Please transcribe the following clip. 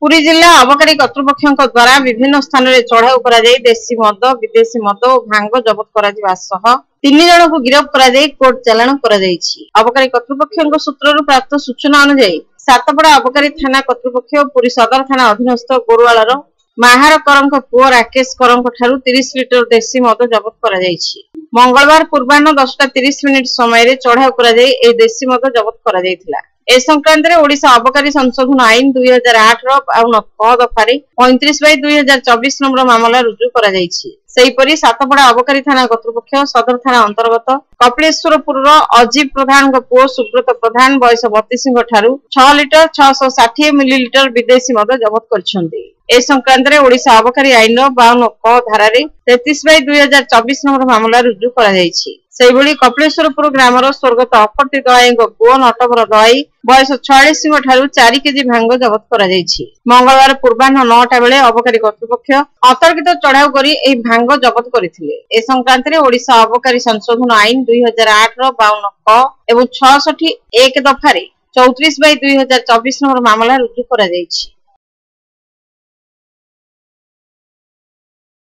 पुरी जिला अबकारी कर्तृपक्षों द्वारा विभिन्न स्थान में चढ़ाऊ कर देशी मद विदेशी मद और भांग जबत कर 3 जन को गिरफ्त कर कोर्ट चालाण कर अबकारी कर्तृपक्षों सूत्र प्राप्त सूचना अनुसार सातपड़ा अबकारी थाना कर्तृपक्ष पुरी सदर थाना अधीनस्थ गोरुआलर माहार कर पुओ राकेश कर 30 लिटर देशी मद जबत कर मंगलवार पूर्वाह्न 10:30 समय चढ़ाऊ कर देशी मद जबत कर ए संक्रांत में ओडिशा अबकारी संशोधन आईन 2008 दफारे 35/2024 नंबर मामला रुजु कर सेहीपरि सातपड़ा अबकारी थाना कर्तृपक्ष सदर थाना अंतर्गत कपिलेश्वरपुर अजीब प्रधान पुओ सुब्रत प्रधान बयस 32 ठारू 6 लिटर 660 मिलीलिटर विदेशी मद जबत कर ए संक्रांत में ओडिशा अबकारी आईन 52 क धारा 33/2024 नंबर मामला रुजु कर कपिलेश्वरपुर ग्रामर स्वर्गत अफर्ती दलाई पुओ नटवर दलाई बयस 46 ठारू 4 केजी भांग जबत कर मंगलवार पूर्वाह्न 9टा बेले अबकारी कर्तृपक्ष अंतर्गत चढ़ाऊ कर भांग जबत करथिले। ए संक्रांत में ओडिशा अबकारी संशोधन आईन 2008 52 क एवं 66 1 दफारे 34/2024 नंबर मामला रुजु कर